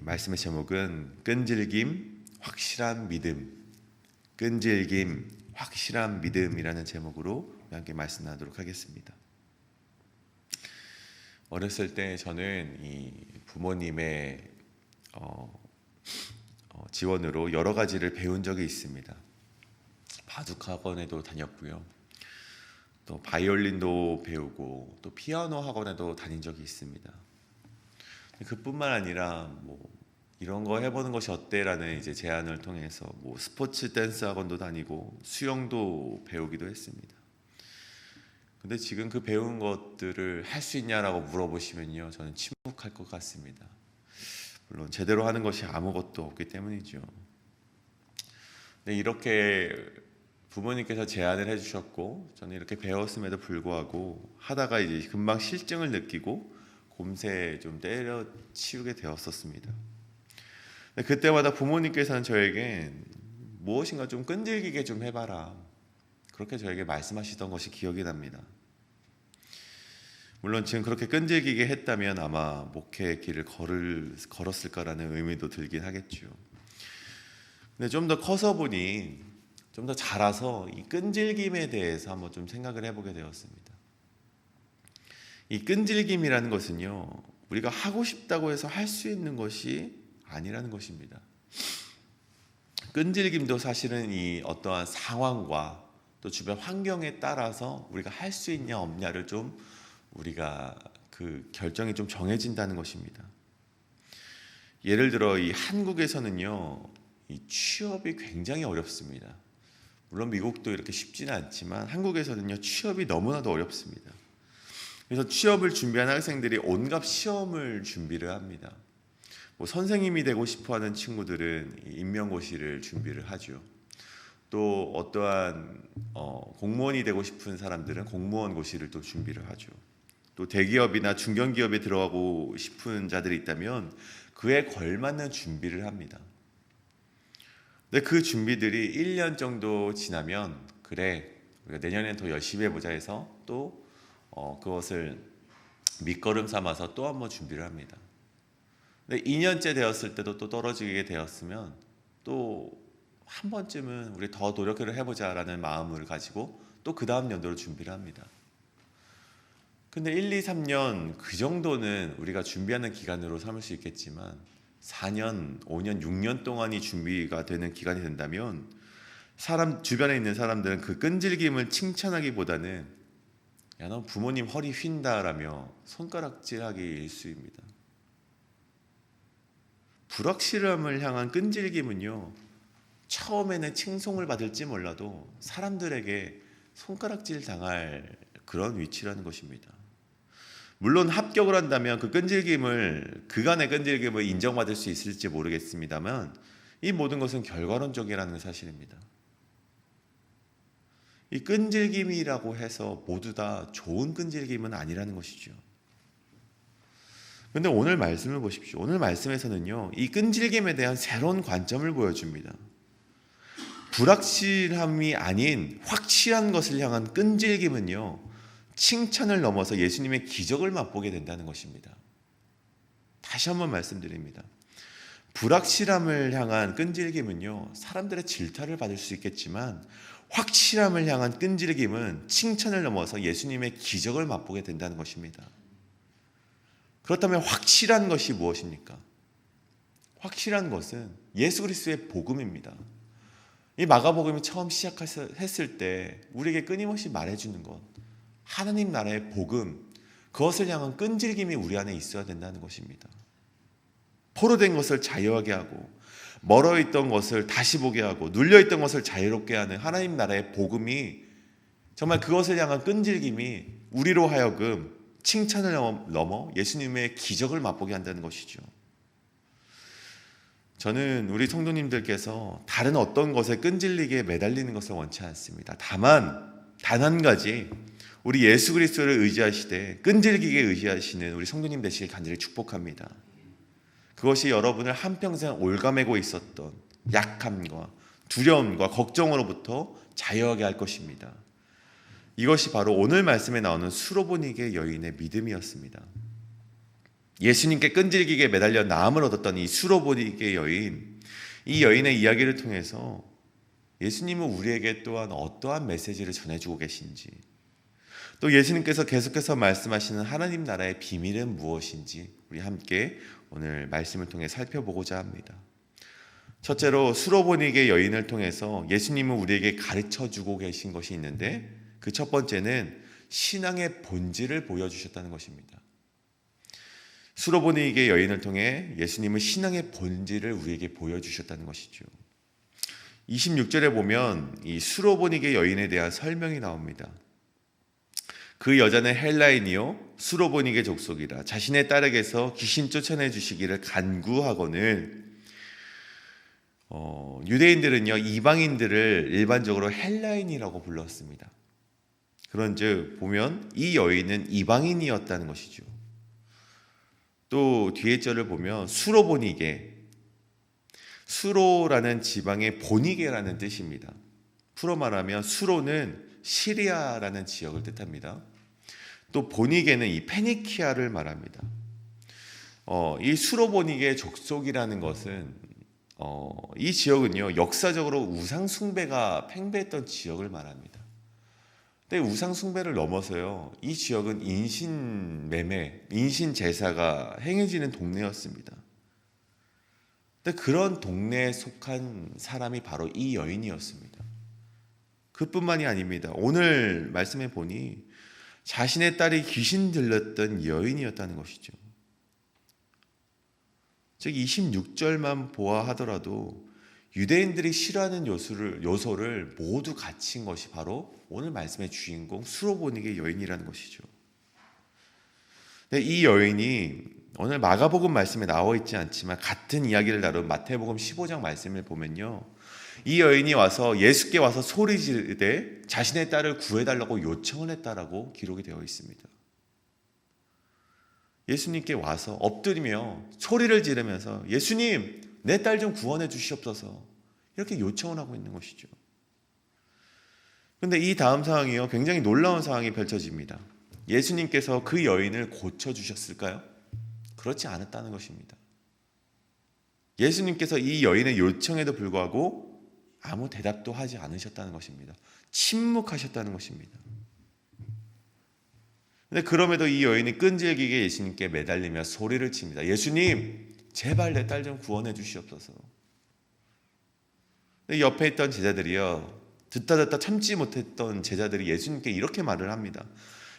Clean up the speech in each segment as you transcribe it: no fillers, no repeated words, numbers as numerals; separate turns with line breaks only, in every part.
말씀의 제목은 끈질김, 확실한 믿음. 끈질김, 확실한 믿음이라는 제목으로 함께 말씀 나누도록 하겠습니다. 어렸을 때 저는 이 부모님의 지원으로 여러 가지를 배운 적이 있습니다. 바둑 학원에도 다녔고요. 또 바이올린도 배우고 또 피아노 학원에도 다닌 적이 있습니다. 그뿐만 아니라 이런 거 해보는 것이 어때라는 이제 제안을 통해서 스포츠 댄스 학원도 다니고 수영도 배우기도 했습니다. 근데 지금 그 배운 것들을 할 수 있냐라고 물어보시면요, 저는 침묵할 것 같습니다. 물론 제대로 하는 것이 아무것도 없기 때문이죠. 근데 이렇게 부모님께서 제안을 해주셨고 저는 이렇게 배웠음에도 불구하고 하다가 이제 금방 실증을 느끼고 곰새 좀 때려치우게 되었었습니다. 그때마다 부모님께서는 저에게 무엇인가 좀 끈질기게 좀 해봐라, 그렇게 저에게 말씀하시던 것이 기억이 납니다. 물론 지금 그렇게 끈질기게 했다면 아마 목회의 길을 걸었을 거라는 의미도 들긴 하겠죠. 근데 좀 더 커서 보니 좀 더 자라서 이 끈질김에 대해서 한번 좀 생각을 해보게 되었습니다. 이 끈질김이라는 것은요, 우리가 하고 싶다고 해서 할 수 있는 것이 아니라는 것입니다. 끈질김도 사실은 이 어떠한 상황과 또 주변 환경에 따라서 우리가 할 수 있냐 없냐를 좀 우리가 그 결정이 좀 정해진다는 것입니다. 예를 들어 이 한국에서는요, 이 취업이 굉장히 어렵습니다. 물론 미국도 이렇게 쉽지는 않지만 한국에서는요, 취업이 너무나도 어렵습니다. 그래서 취업을 준비하는 학생들이 온갖 시험을 준비를 합니다. 선생님이 되고 싶어하는 친구들은 임명고시를 준비를 하죠. 또 어떠한 공무원이 되고 싶은 사람들은 공무원 고시를 또 준비를 하죠. 또 대기업이나 중견기업에 들어가고 싶은 자들이 있다면 그에 걸맞는 준비를 합니다. 근데 그 준비들이 1년 정도 지나면 그래, 우리가 내년엔 더 열심히 해보자 해서 또 그것을 밑거름 삼아서 또 한번 준비를 합니다. 근데 2년째 되었을 때도 또 떨어지게 되었으면 또 한 번쯤은 우리 더 노력을 해보자라는 마음을 가지고 또 그 다음 연도로 준비를 합니다. 근데 1, 2, 3년 그 정도는 우리가 준비하는 기간으로 삼을 수 있겠지만 4년, 5년, 6년 동안이 준비가 되는 기간이 된다면 주변에 있는 사람들은 그 끈질김을 칭찬하기보다는 야, 너 부모님 허리 휜다라며 손가락질하기 일쑤입니다. 불확실함을 향한 끈질김은요, 처음에는 칭송을 받을지 몰라도 사람들에게 손가락질 당할 그런 위치라는 것입니다. 물론 합격을 한다면 그간의 끈질김을 인정받을 수 있을지 모르겠습니다만 이 모든 것은 결과론적이라는 사실입니다. 이 끈질김이라고 해서 모두 다 좋은 끈질김은 아니라는 것이죠. 그런데 오늘 말씀을 보십시오. 오늘 말씀에서는요, 이 끈질김에 대한 새로운 관점을 보여줍니다. 불확실함이 아닌 확실한 것을 향한 끈질김은요, 칭찬을 넘어서 예수님의 기적을 맛보게 된다는 것입니다. 다시 한번 말씀드립니다. 불확실함을 향한 끈질김은요, 사람들의 질타를 받을 수 있겠지만 확실함을 향한 끈질김은 칭찬을 넘어서 예수님의 기적을 맛보게 된다는 것입니다. 그렇다면 확실한 것이 무엇입니까? 확실한 것은 예수 그리스도의 복음입니다. 이 마가복음이 처음 시작했을 때 우리에게 끊임없이 말해주는 것, 하나님 나라의 복음, 그것을 향한 끈질김이 우리 안에 있어야 된다는 것입니다. 포로된 것을 자유하게 하고 멀어있던 것을 다시 보게 하고 눌려있던 것을 자유롭게 하는 하나님 나라의 복음이, 정말 그것을 향한 끈질김이 우리로 하여금 칭찬을 넘어 예수님의 기적을 맛보게 한다는 것이죠. 저는 우리 성도님들께서 다른 어떤 것에 끈질리게 매달리는 것을 원치 않습니다. 다만 단 한 가지, 우리 예수 그리스도를 의지하시되 끈질기게 의지하시는 우리 성도님 되시길 간절히 축복합니다. 그것이 여러분을 한평생 올가매고 있었던 약함과 두려움과 걱정으로부터 자유하게 할 것입니다. 이것이 바로 오늘 말씀에 나오는 수로보니게 여인의 믿음이었습니다. 예수님께 끈질기게 매달려 나음을 얻었던 이 수로보니게 여인, 이 여인의 이야기를 통해서 예수님은 우리에게 또한 어떠한 메시지를 전해주고 계신지, 또 예수님께서 계속해서 말씀하시는 하나님 나라의 비밀은 무엇인지 우리 함께 오늘 말씀을 통해 살펴보고자 합니다. 첫째로 수로보니게 여인을 통해서 예수님은 우리에게 가르쳐주고 계신 것이 있는데, 그 첫 번째는 신앙의 본질을 보여주셨다는 것입니다. 수로보니게 여인을 통해 예수님은 신앙의 본질을 우리에게 보여주셨다는 것이죠. 26절에 보면 이 수로보니게 여인에 대한 설명이 나옵니다. 그 여자는 헬라인이요 수로보니게 족속이라 자신의 딸에게서 귀신 쫓아내 주시기를 간구하거늘. 유대인들은요 이방인들을 일반적으로 헬라인이라고 불렀습니다. 그런즉 보면 이 여인은 이방인이었다는 것이죠. 또 뒤에 절을 보면 수로보니게, 수로라는 지방의 보니게라는 뜻입니다. 풀어 말하면 수로는 시리아라는 지역을 뜻합니다. 또 보니게는 이 페니키아를 말합니다. 이 수로보니게 족속이라는 것은 이 지역은요 역사적으로 우상 숭배가 팽배했던 지역을 말합니다. 근데 우상 숭배를 넘어서요 이 지역은 인신 매매, 인신 제사가 행해지는 동네였습니다. 근데 그런 동네에 속한 사람이 바로 이 여인이었습니다. 그뿐만이 아닙니다. 오늘 말씀해 보니 자신의 딸이 귀신 들렸던 여인이었다는 것이죠. 즉 26절만 보아하더라도 유대인들이 싫어하는 요소를 모두 갖춘 것이 바로 오늘 말씀의 주인공 수로보니게 여인이라는 것이죠. 이 여인이 오늘 마가복음 말씀에 나와 있지 않지만 같은 이야기를 다룬 마태복음 15장 말씀을 보면요, 이 여인이 와서 예수께 와서 소리 지르되 자신의 딸을 구해달라고 요청을 했다라고 기록이 되어 있습니다. 예수님께 와서 엎드리며 소리를 지르면서 예수님 내 딸 좀 구원해 주시옵소서 이렇게 요청을 하고 있는 것이죠. 그런데 이 다음 상황이요 굉장히 놀라운 상황이 펼쳐집니다. 예수님께서 그 여인을 고쳐주셨을까요? 그렇지 않았다는 것입니다. 예수님께서 이 여인의 요청에도 불구하고 아무 대답도 하지 않으셨다는 것입니다. 침묵하셨다는 것입니다. 근데 그럼에도 이 여인이 끈질기게 예수님께 매달리며 소리를 칩니다. 예수님 제발 내 딸 좀 구원해 주시옵소서. 옆에 있던 제자들이요 듣다 참지 못했던 제자들이 예수님께 이렇게 말을 합니다.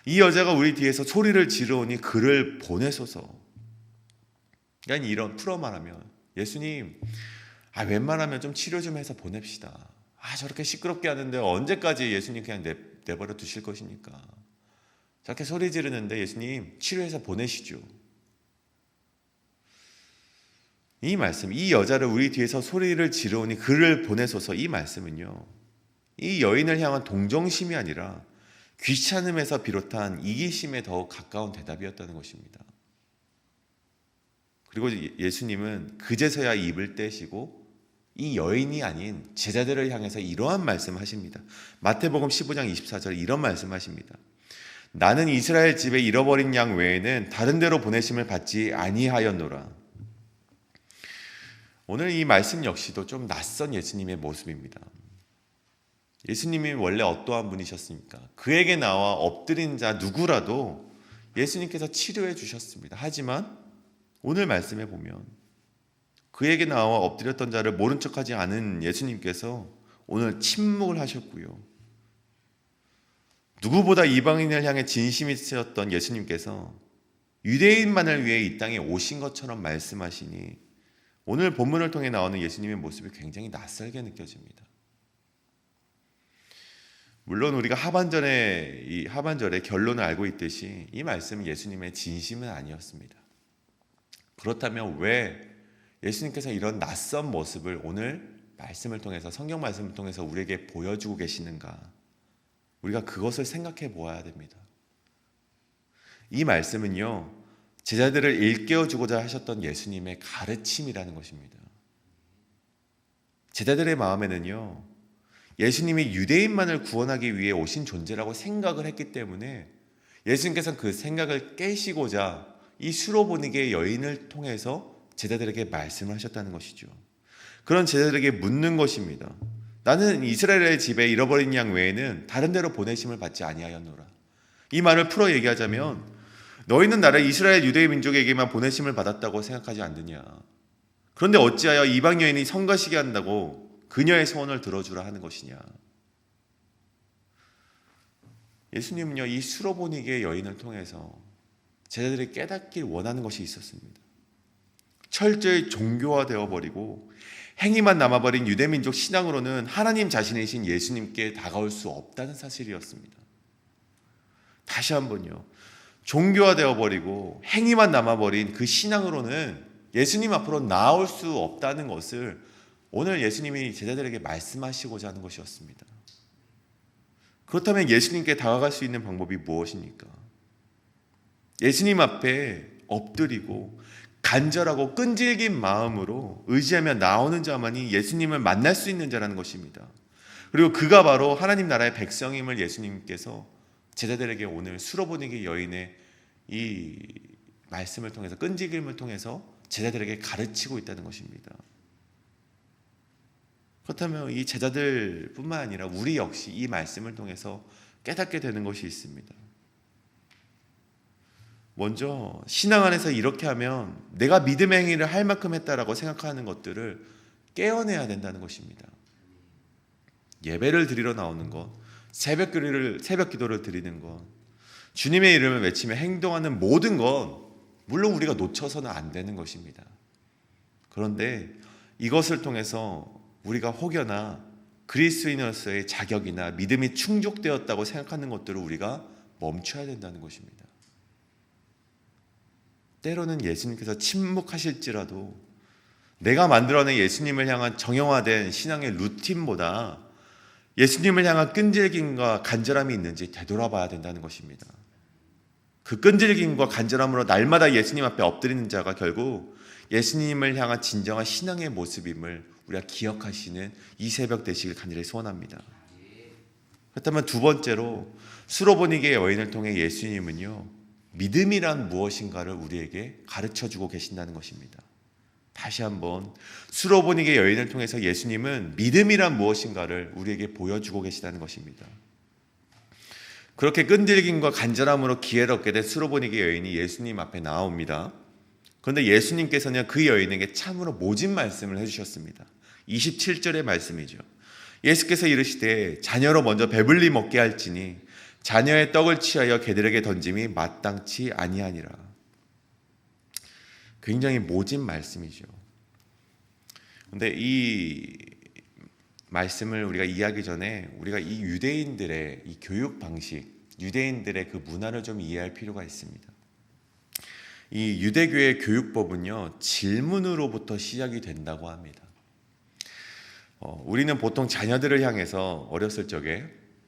이 여자가 우리 뒤에서 소리를 지르오니 그를 보내소서. 그러니까 이런 풀어 말하면 예수님 웬만하면 좀 치료 좀 해서 보냅시다. 저렇게 시끄럽게 하는데 언제까지 예수님 그냥 내버려 두실 것입니까? 저렇게 소리 지르는데 예수님 치료해서 보내시죠. 이 말씀, 이 여자를 우리 뒤에서 소리를 지르오니 그를 보내소서, 이 말씀은요 이 여인을 향한 동정심이 아니라 귀찮음에서 비롯한 이기심에 더욱 가까운 대답이었다는 것입니다. 그리고 예수님은 그제서야 입을 떼시고 이 여인이 아닌 제자들을 향해서 이러한 말씀하십니다. 마태복음 15장 24절 이런 말씀하십니다. 나는 이스라엘 집에 잃어버린 양 외에는 다른 데로 보내심을 받지 아니하였노라. 오늘 이 말씀 역시도 좀 낯선 예수님의 모습입니다. 예수님이 원래 어떠한 분이셨습니까? 그에게 나와 엎드린 자 누구라도 예수님께서 치료해 주셨습니다. 하지만 오늘 말씀에 보면 그에게 나와 엎드렸던 자를 모른 척하지 않은 예수님께서 오늘 침묵을 하셨고요. 누구보다 이방인을 향해 진심이 있었던 예수님께서 유대인만을 위해 이 땅에 오신 것처럼 말씀하시니 오늘 본문을 통해 나오는 예수님의 모습이 굉장히 낯설게 느껴집니다. 물론 우리가 하반절의 결론을 알고 있듯이 이 말씀은 예수님의 진심은 아니었습니다. 그렇다면 왜 예수님께서 이런 낯선 모습을 오늘 말씀을 통해서, 성경 말씀을 통해서 우리에게 보여주고 계시는가? 우리가 그것을 생각해 보아야 됩니다. 이 말씀은요 제자들을 일깨워주고자 하셨던 예수님의 가르침이라는 것입니다. 제자들의 마음에는요 예수님이 유대인만을 구원하기 위해 오신 존재라고 생각을 했기 때문에 예수님께서는 그 생각을 깨시고자 이 수로보니게 여인을 통해서 제자들에게 말씀을 하셨다는 것이죠. 그런 제자들에게 묻는 것입니다. 나는 이스라엘의 집에 잃어버린 양 외에는 다른 데로 보내심을 받지 아니하였노라. 이 말을 풀어 얘기하자면 너희는 나를 이스라엘 유대 민족에게만 보내심을 받았다고 생각하지 않느냐. 그런데 어찌하여 이방 여인이 성가시게 한다고 그녀의 소원을 들어주라 하는 것이냐. 예수님은요, 이 수로보니게 여인을 통해서 제자들이 깨닫길 원하는 것이 있었습니다. 철저히 종교화되어 버리고 행위만 남아버린 유대민족 신앙으로는 하나님 자신이신 예수님께 다가올 수 없다는 사실이었습니다. 다시 한번요, 종교화되어 버리고 행위만 남아버린 그 신앙으로는 예수님 앞으로 나아올 수 없다는 것을 오늘 예수님이 제자들에게 말씀하시고자 하는 것이었습니다. 그렇다면 예수님께 다가갈 수 있는 방법이 무엇입니까? 예수님 앞에 엎드리고 간절하고 끈질긴 마음으로 의지하며 나오는 자만이 예수님을 만날 수 있는 자라는 것입니다. 그리고 그가 바로 하나님 나라의 백성임을 예수님께서 제자들에게 오늘 수로보니게 여인의 이 말씀을 통해서, 끈질김을 통해서 제자들에게 가르치고 있다는 것입니다. 그렇다면 이 제자들뿐만 아니라 우리 역시 이 말씀을 통해서 깨닫게 되는 것이 있습니다. 먼저 신앙 안에서 이렇게 하면 내가 믿음의 행위를 할 만큼 했다라고 생각하는 것들을 깨어내야 된다는 것입니다. 예배를 드리러 나오는 것, 새벽 기도를 드리는 것, 주님의 이름을 외치며 행동하는 모든 것, 물론 우리가 놓쳐서는 안 되는 것입니다. 그런데 이것을 통해서 우리가 혹여나 그리스도인으로서의 자격이나 믿음이 충족되었다고 생각하는 것들을 우리가 멈춰야 된다는 것입니다. 때로는 예수님께서 침묵하실지라도 내가 만들어낸 예수님을 향한 정형화된 신앙의 루틴보다 예수님을 향한 끈질김과 간절함이 있는지 되돌아봐야 된다는 것입니다. 그 끈질김과 간절함으로 날마다 예수님 앞에 엎드리는 자가 결국 예수님을 향한 진정한 신앙의 모습임을 우리가 기억하시는 이 새벽 되시길 간절히 소원합니다. 그렇다면 두 번째로 수로보니게 여인을 통해 예수님은요, 믿음이란 무엇인가를 우리에게 가르쳐주고 계신다는 것입니다. 다시 한번 수로보니게 여인을 통해서 예수님은 믿음이란 무엇인가를 우리에게 보여주고 계시다는 것입니다. 그렇게 끈질김과 간절함으로 기회를 얻게 된 수로보니게 여인이 예수님 앞에 나옵니다. 그런데 예수님께서는 그 여인에게 참으로 모진 말씀을 해주셨습니다. 27절의 말씀이죠. 예수께서 이르시되 자녀로 먼저 배불리 먹게 할지니 자녀의 떡을 취하여 개들에게 던짐이 마땅치 아니하니라. 굉장히 모진 말씀이죠. 그런데 이 말씀을 우리가 이해하기 전에 우리가 이 유대인들의 이 교육 방식, 유대인들의 그 문화를 좀 이해할 필요가 있습니다. 이 유대교의 교육법은요, 질문으로부터 시작이 된다고 합니다. 우리는 보통 자녀들을 향해서 어렸을 적에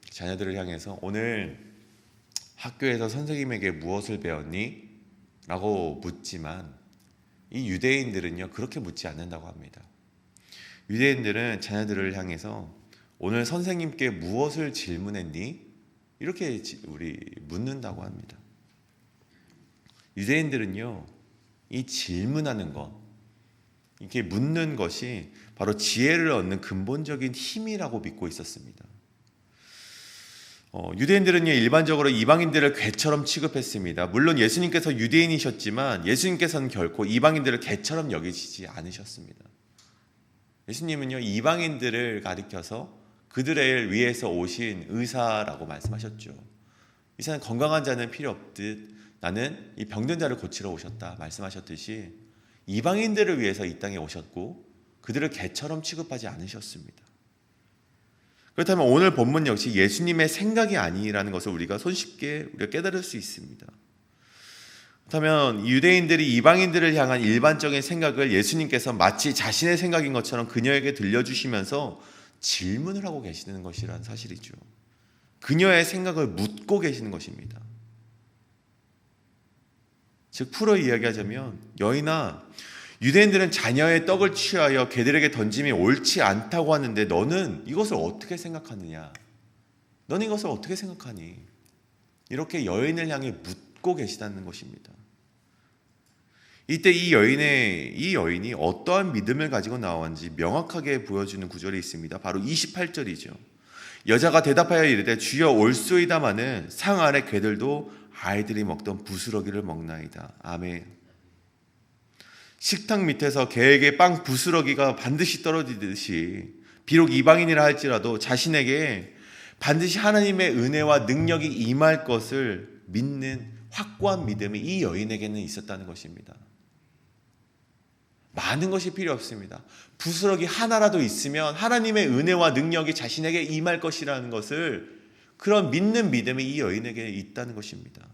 자녀들을 향해서 오늘 학교에서 선생님에게 무엇을 배웠니? 라고 묻지만 이 유대인들은요, 그렇게 묻지 않는다고 합니다. 유대인들은 자녀들을 향해서 오늘 선생님께 무엇을 질문했니? 이렇게 우리 묻는다고 합니다. 유대인들은요, 이 질문하는 것, 이렇게 묻는 것이 바로 지혜를 얻는 근본적인 힘이라고 믿고 있었습니다. 유대인들은요, 일반적으로 이방인들을 괴처럼 취급했습니다. 물론 예수님께서 유대인이셨지만 예수님께서는 결코 이방인들을 개처럼 여기시지 않으셨습니다. 예수님은요, 이방인들을 가리켜서 그들을 위해서 오신 의사라고 말씀하셨죠. 이 사람 건강한 자는 필요 없듯 나는 이 병든 자를 고치러 오셨다 말씀하셨듯이 이방인들을 위해서 이 땅에 오셨고 그들을 개처럼 취급하지 않으셨습니다. 그렇다면 오늘 본문 역시 예수님의 생각이 아니라는 것을 우리가 손쉽게 깨달을 수 있습니다. 그렇다면 유대인들이 이방인들을 향한 일반적인 생각을 예수님께서 마치 자신의 생각인 것처럼 그녀에게 들려주시면서 질문을 하고 계시는 것이라는 사실이죠. 그녀의 생각을 묻고 계시는 것입니다. 즉 풀어 이야기하자면 여인아, 유대인들은 자녀의 떡을 취하여 개들에게 던짐이 옳지 않다고 하는데 너는 이것을 어떻게 생각하느냐? 너는 이것을 어떻게 생각하니? 이렇게 여인을 향해 묻고 계시다는 것입니다. 이때 이 여인이 어떠한 믿음을 가지고 나왔는지 명확하게 보여주는 구절이 있습니다. 바로 28절이죠. 여자가 대답하여 이르되 주여 올소이다마는 상 아래 개들도 아이들이 먹던 부스러기를 먹나이다. 아멘. 식탁 밑에서 개에게 빵 부스러기가 반드시 떨어지듯이 비록 이방인이라 할지라도 자신에게 반드시 하나님의 은혜와 능력이 임할 것을 믿는 확고한 믿음이 이 여인에게는 있었다는 것입니다. 많은 것이 필요 없습니다. 부스러기 하나라도 있으면 하나님의 은혜와 능력이 자신에게 임할 것이라는 것을, 그런 믿는 믿음이 이 여인에게 있다는 것입니다.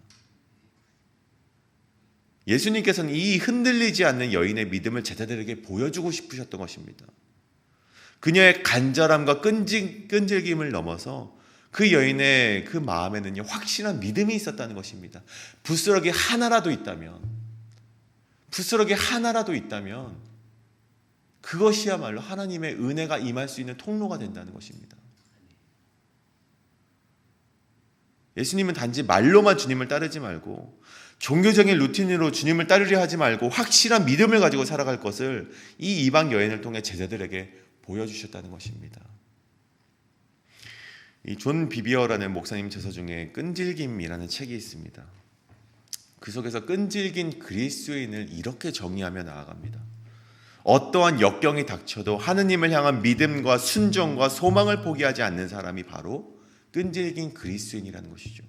예수님께서는 이 흔들리지 않는 여인의 믿음을 제자들에게 보여주고 싶으셨던 것입니다. 그녀의 간절함과 끈질김을 넘어서 그 여인의 그 마음에는요, 확실한 믿음이 있었다는 것입니다. 부스러기 하나라도 있다면 그것이야말로 하나님의 은혜가 임할 수 있는 통로가 된다는 것입니다. 예수님은 단지 말로만 주님을 따르지 말고, 종교적인 루틴으로 주님을 따르려 하지 말고 확실한 믿음을 가지고 살아갈 것을 이 이방 여인을 통해 제자들에게 보여주셨다는 것입니다. 이 존 비비어라는 목사님 저서 중에 끈질김이라는 책이 있습니다. 그 속에서 끈질긴 그리스도인을 이렇게 정의하며 나아갑니다. 어떠한 역경이 닥쳐도 하느님을 향한 믿음과 순종과 소망을 포기하지 않는 사람이 바로 끈질긴 그리스도인이라는 것이죠.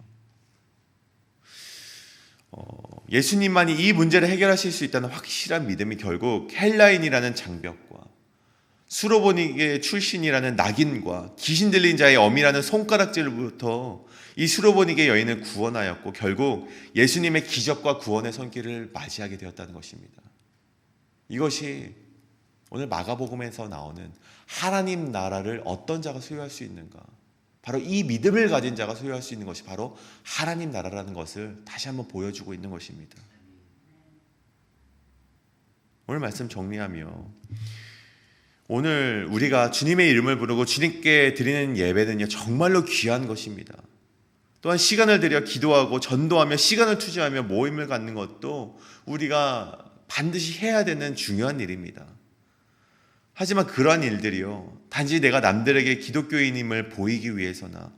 예수님만이 이 문제를 해결하실 수 있다는 확실한 믿음이 결국 헬라인이라는 장벽과 수로보니게 출신이라는 낙인과 귀신 들린 자의 엄이라는 손가락질로부터 이 수로보니게 여인을 구원하였고, 결국 예수님의 기적과 구원의 손길을 맞이하게 되었다는 것입니다. 이것이 오늘 마가복음에서 나오는 하나님 나라를 어떤 자가 소유할 수 있는가, 바로 이 믿음을 가진 자가 소유할 수 있는 것이 바로 하나님 나라라는 것을 다시 한번 보여주고 있는 것입니다. 오늘 말씀 정리하며, 오늘 우리가 주님의 이름을 부르고 주님께 드리는 예배는요, 정말로 귀한 것입니다. 또한 시간을 들여 기도하고 전도하며 시간을 투자하며 모임을 갖는 것도 우리가 반드시 해야 되는 중요한 일입니다. 하지만 그러한 일들이요, 단지 내가 남들에게 기독교인임을 보이기 위해서나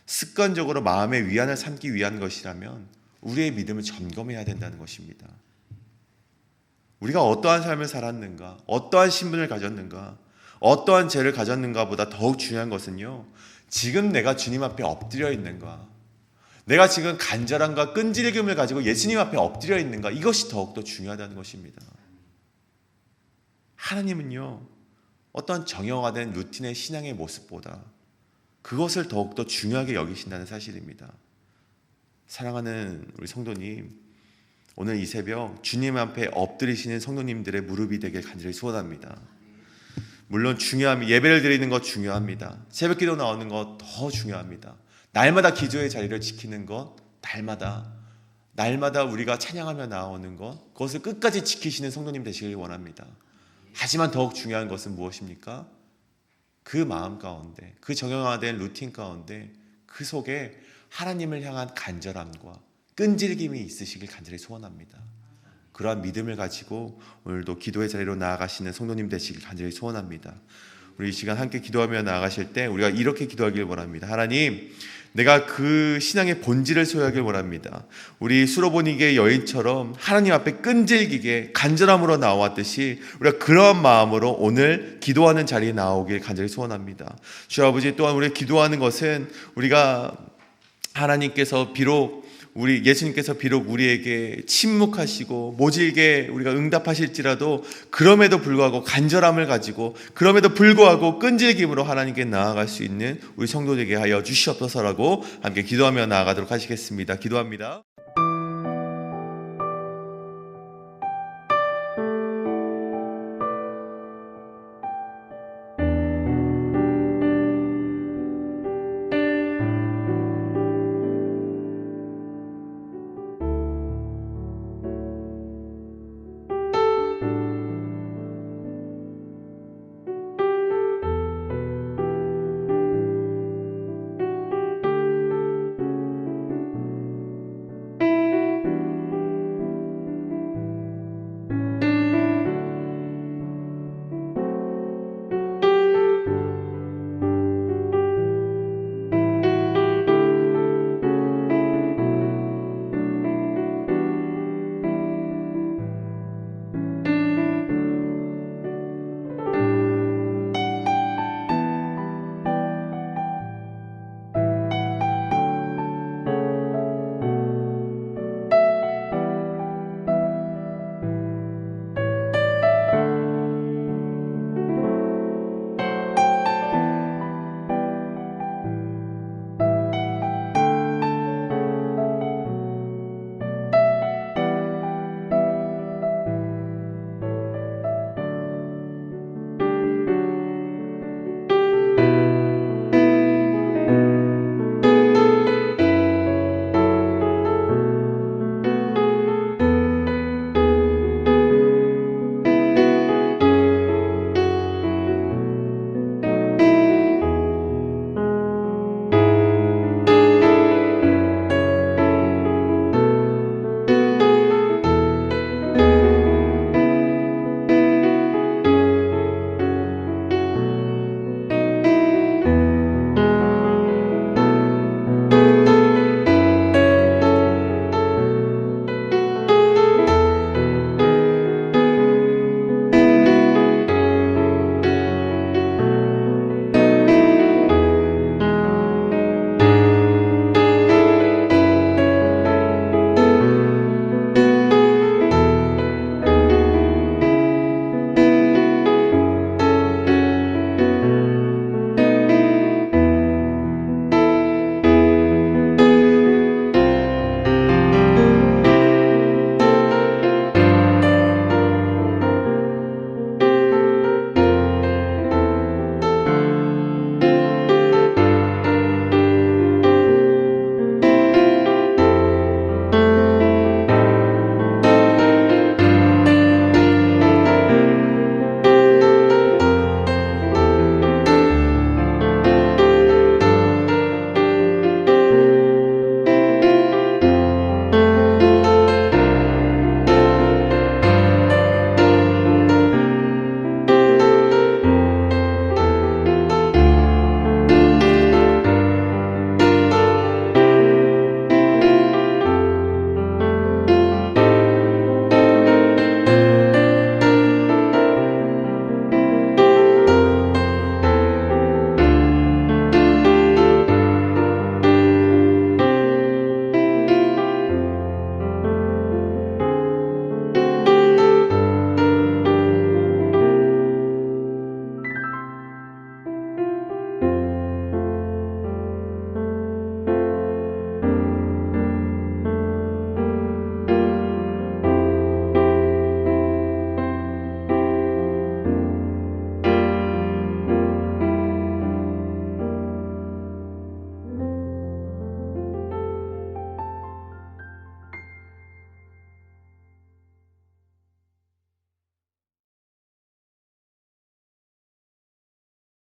습관적으로 마음의 위안을 삼기 위한 것이라면 우리의 믿음을 점검해야 된다는 것입니다. 우리가 어떠한 삶을 살았는가, 어떠한 신분을 가졌는가, 어떠한 죄를 가졌는가 보다 더욱 중요한 것은요, 지금 내가 주님 앞에 엎드려 있는가, 내가 지금 간절함과 끈질김을 가지고 예수님 앞에 엎드려 있는가, 이것이 더욱더 중요하다는 것입니다. 하나님은요, 어떤 정형화된 루틴의 신앙의 모습보다 그것을 더욱더 중요하게 여기신다는 사실입니다. 사랑하는 우리 성도님, 오늘 이 새벽 주님 앞에 엎드리시는 성도님들의 무릎이 되길 간절히 소원합니다. 물론 중요합니다. 예배를 드리는 것 중요합니다. 새벽 기도 나오는 것 더 중요합니다. 날마다 기도의 자리를 지키는 것, 날마다 우리가 찬양하며 나오는 것, 그것을 끝까지 지키시는 성도님 되시길 원합니다. 하지만 더욱 중요한 것은 무엇입니까? 그 마음 가운데, 그 정형화된 루틴 가운데, 그 속에 하나님을 향한 간절함과 끈질김이 있으시길 간절히 소원합니다. 그러한 믿음을 가지고 오늘도 기도의 자리로 나아가시는 성도님 되시길 간절히 소원합니다. 우리 이 시간 함께 기도하며 나아가실 때 우리가 이렇게 기도하길 원합니다. 하나님, 내가 그 신앙의 본질을 소유하길 원합니다. 우리 수로보니게 여인처럼 하나님 앞에 끈질기게 간절함으로 나왔듯이 우리가 그러한 마음으로 오늘 기도하는 자리에 나오길 간절히 소원합니다. 주 아버지, 또한 우리가 기도하는 것은 우리가 예수님께서 비록 우리에게 침묵하시고 모질게 우리가 응답하실지라도 그럼에도 불구하고 간절함을 가지고 그럼에도 불구하고 끈질김으로 하나님께 나아갈 수 있는 우리 성도되게 하여 주시옵소서라고 함께 기도하며 나아가도록 하시겠습니다. 기도합니다.